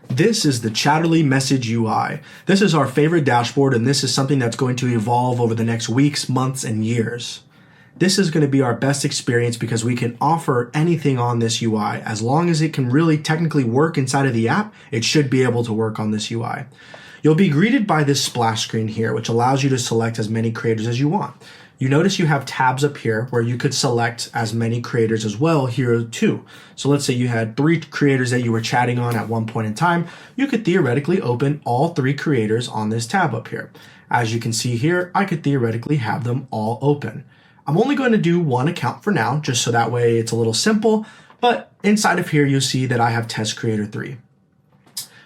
This is the Chatterly Message UI. This is our favorite dashboard, and this is something that's going to evolve over the next weeks, months, and years. This is going to be our best experience because we can offer anything on this UI. As long as it can really technically work inside of the app, it should be able to work on this UI. You'll be greeted by this splash screen here, which allows you to select as many creators as you want. You notice you have tabs up here where you could select as many creators as well here too. So let's say you had 3 creators that you were chatting on at one point in time. You could theoretically open all 3 creators on this tab up here. As you can see here, I could theoretically have them all open. I'm only going to do one account for now, just so that way it's a little simple, but inside of here, you'll see that I have test creator 3.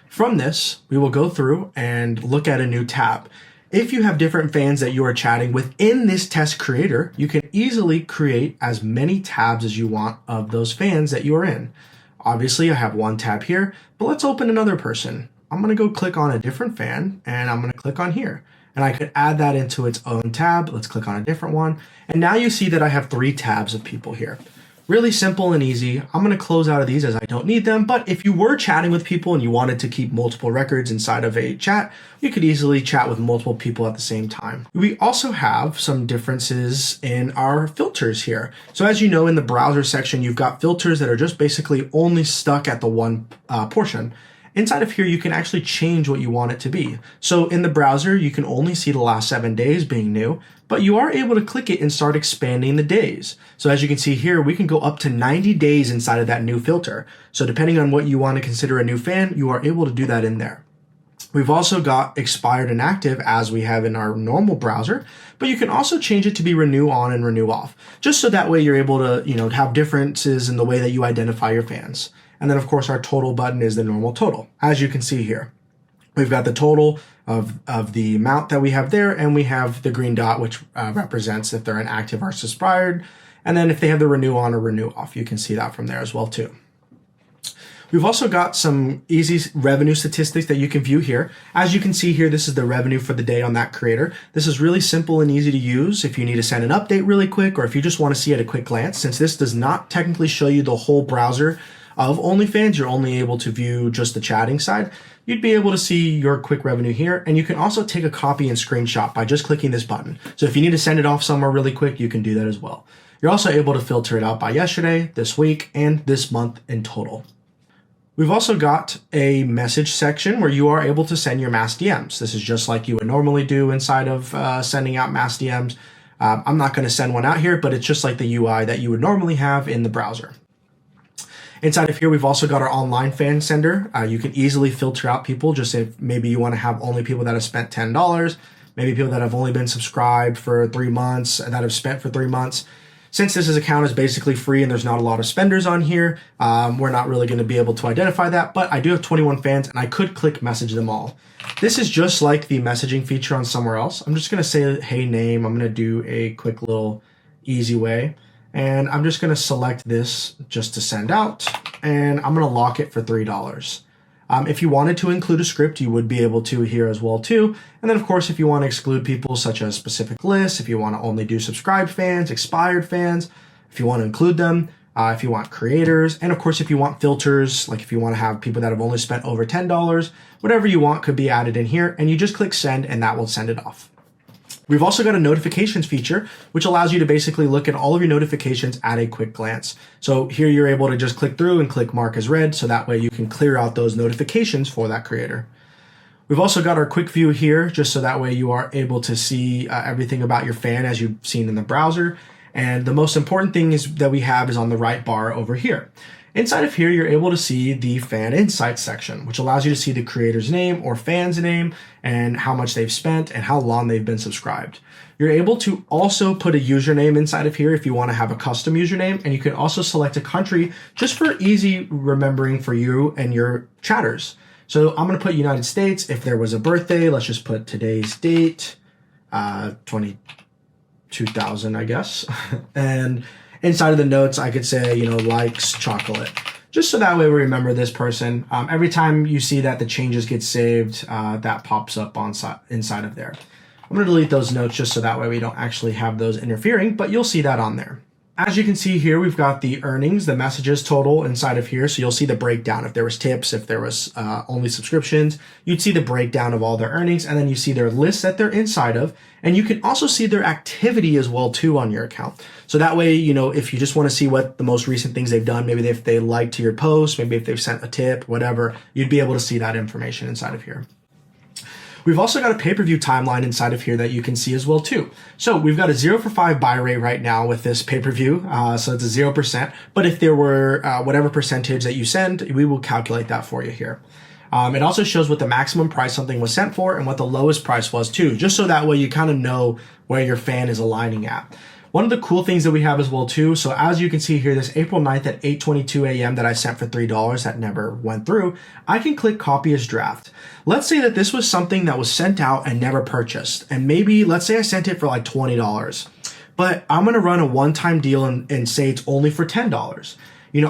From this, we will go through and look at a new tab. If you have different fans that you are chatting within this test creator, you can easily create as many tabs as you want of those fans that you are in. Obviously, I have one tab here, but let's open another person. I'm going to go click on a different fan, and I'm going to click on here. And I could add that into its own tab. Let's click on a different one. And now you see that I have 3 tabs of people here. Really simple and easy. I'm going to close out of these as I don't need them, but if you were chatting with people and you wanted to keep multiple records inside of a chat, you could easily chat with multiple people at the same time. We also have some differences in our filters here. So as you know, in the browser section, you've got filters that are just basically only stuck at the one portion. Inside of here, you can actually change what you want it to be. So in the browser, you can only see the last 7 days being new, but you are able to click it and start expanding the days. So as you can see here, we can go up to 90 days inside of that new filter. So depending on what you want to consider a new fan, you are able to do that in there. We've also got expired and active as we have in our normal browser, but you can also change it to be renew on and renew off, just so that way you're able to, have differences in the way that you identify your fans. And then of course our total button is the normal total. As you can see here, we've got the total of the amount that we have there, and we have the green dot, which represents if they're inactive or expired. And then if they have the renew on or renew off, you can see that from there as well too. We've also got some easy revenue statistics that you can view here. As you can see here, this is the revenue for the day on that creator. This is really simple and easy to use if you need to send an update really quick, or if you just want to see at a quick glance. Since this does not technically show you the whole browser of OnlyFans, you're only able to view just the chatting side. You'd be able to see your quick revenue here, and you can also take a copy and screenshot by just clicking this button. So if you need to send it off somewhere really quick, you can do that as well. You're also able to filter it out by yesterday, this week, and this month in total. We've also got a message section where you are able to send your mass DMs. This is just like you would normally do inside of sending out mass DMs. I'm not going to send one out here, but it's just like the UI that you would normally have in the browser. Inside of here, we've also got our online fan sender. You can easily filter out people, just if maybe you want to have only people that have spent $10, maybe people that have only been subscribed for 3 months, that have spent for 3 months. Since this account is basically free and there's not a lot of spenders on here, we're not really going to be able to identify that, but I do have 21 fans and I could click message them all. This is just like the messaging feature on somewhere else. I'm just going to say, hey name, I'm going to do a quick little easy way. And I'm just going to select this just to send out, and I'm going to lock it for $3. If you wanted to include a script, you would be able to here as well too. And then of course, if you want to exclude people such as specific lists, if you want to only do subscribed fans, expired fans, if you want to include them, if you want creators, and of course, if you want filters, like if you want to have people that have only spent over $10, whatever you want could be added in here, and you just click send and that will send it off. We've also got a notifications feature, which allows you to basically look at all of your notifications at a quick glance. So here you're able to just click through and click mark as read, so that way you can clear out those notifications for that creator. We've also got our quick view here, just so that way you are able to see everything about your fan as you've seen in the browser. And the most important thing is that we have is on the right bar over here. Inside of here, you're able to see the fan insights section, which allows you to see the creator's name or fan's name and how much they've spent and how long they've been subscribed. You're able to also put a username inside of here if you want to have a custom username, and you can also select a country just for easy remembering for you and your chatters. So I'm going to put United States. If there was a birthday, let's just put today's date, 2000, I guess. And inside of the notes, I could say, likes chocolate, just so that way we remember this person. Every time you see that the changes get saved, that pops up inside of there. I'm going to delete those notes just so that way we don't actually have those interfering, but you'll see that on there. As you can see here, we've got the earnings, the messages total inside of here. So you'll see the breakdown. If there was tips, if there was only subscriptions, you'd see the breakdown of all their earnings, and then you see their lists that they're inside of. And you can also see their activity as well too on your account. So that way, if you just want to see what the most recent things they've done, maybe if they liked your post, maybe if they've sent a tip, whatever, you'd be able to see that information inside of here. We've also got a pay-per-view timeline inside of here that you can see as well too. So we've got a 0 for 5 buy rate right now with this pay-per-view. So it's a 0%, but if there were whatever percentage that you send, we will calculate that for you here. It also shows what the maximum price something was sent for and what the lowest price was too, just so that way you kind of know where your fan is aligning at. One of the cool things that we have as well too, so as you can see here, this April 9th at 8:22 a.m. that I sent for $3 that never went through, I can click copy as draft. Let's say that this was something that was sent out and never purchased. And maybe, let's say I sent it for like $20, but I'm gonna run a one-time deal and say it's only for $10.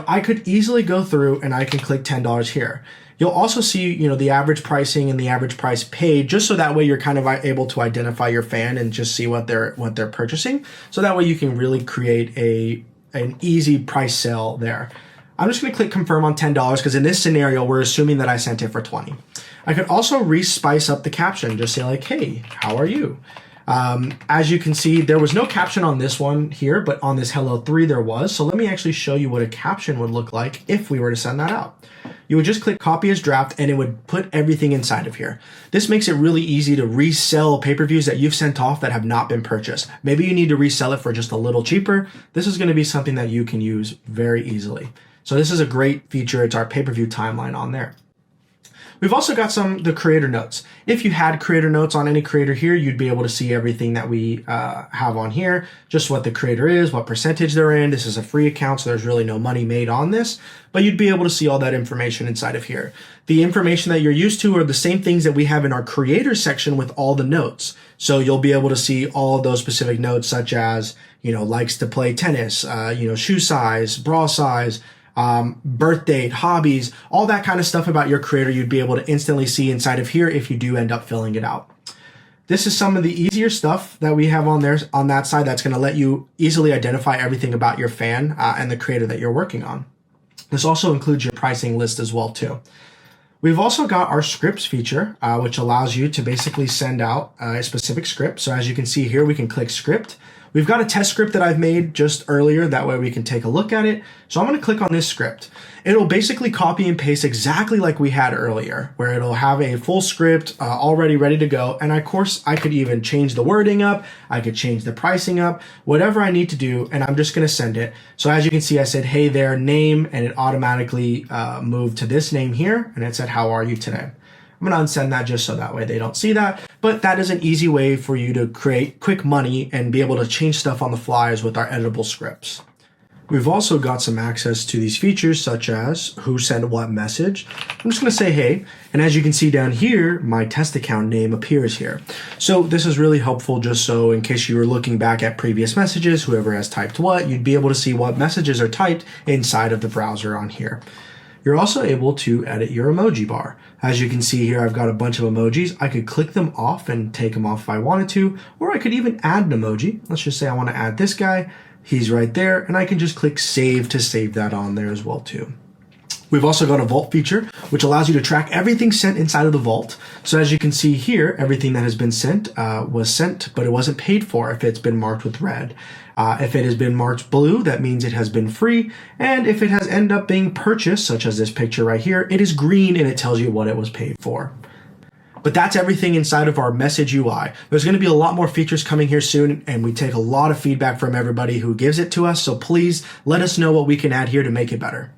I could easily go through and I can click $10 here. You'll also see, the average pricing and the average price paid, just so that way you're kind of able to identify your fan and just see what they're purchasing. So that way you can really create an easy price sale there. I'm just going to click confirm on $10 because in this scenario, we're assuming that I sent it for $20. I could also re-spice up the caption, just say like, hey, how are you? As you can see, there was no caption on this one here, but on this Hello 3 there was. So let me actually show you what a caption would look like if we were to send that out. You would just click copy as draft and it would put everything inside of here. This makes it really easy to resell pay-per-views that you've sent off that have not been purchased. Maybe you need to resell it for just a little cheaper. This is going to be something that you can use very easily. So this is a great feature. It's our pay-per-view timeline on there. We've also got the creator notes. If you had creator notes on any creator here, you'd be able to see everything that we have on here, just what the creator is, what percentage they're in. This is a free account, so there's really no money made on this, but you'd be able to see all that information inside of here. The information that you're used to are the same things that we have in our creator section with all the notes. So you'll be able to see all of those specific notes, such as, likes to play tennis, shoe size, bra size, birth date, hobbies, all that kind of stuff about your creator you'd be able to instantly see inside of here if you do end up filling it out. This is some of the easier stuff that we have on there on that side that's going to let you easily identify everything about your fan and the creator that you're working on. This also includes your pricing list as well too. We've also got our scripts feature, which allows you to basically send out a specific script. So as you can see here, we can click script. We've got a test script that I've made just earlier. That way we can take a look at it. So I'm going to click on this script. It'll basically copy and paste exactly like we had earlier, where it'll have a full script already ready to go. And of course, I could even change the wording up. I could change the pricing up, whatever I need to do. And I'm just going to send it. So as you can see, I said, hey there, name, and it automatically moved to this name here. And it said, how are you today? I'm going to unsend that just so that way they don't see that. But that is an easy way for you to create quick money and be able to change stuff on the flies with our editable scripts. We've also got some access to these features such as who sent what message. I'm just going to say hey, and as you can see down here, my test account name appears here. So this is really helpful just so in case you were looking back at previous messages, whoever has typed what, you'd be able to see what messages are typed inside of the browser on here. You're also able to edit your emoji bar. As you can see here, I've got a bunch of emojis. I could click them off and take them off if I wanted to, or I could even add an emoji. Let's just say I want to add this guy. He's right there, and I can just click save to save that on there as well too. We've also got a vault feature, which allows you to track everything sent inside of the vault. So as you can see here, everything that has been sent was sent, but it wasn't paid for if it's been marked with red. If it has been marked blue, that means it has been free. And if it has ended up being purchased, such as this picture right here, it is green and it tells you what it was paid for. But that's everything inside of our message UI. There's going to be a lot more features coming here soon, and we take a lot of feedback from everybody who gives it to us. So please let us know what we can add here to make it better.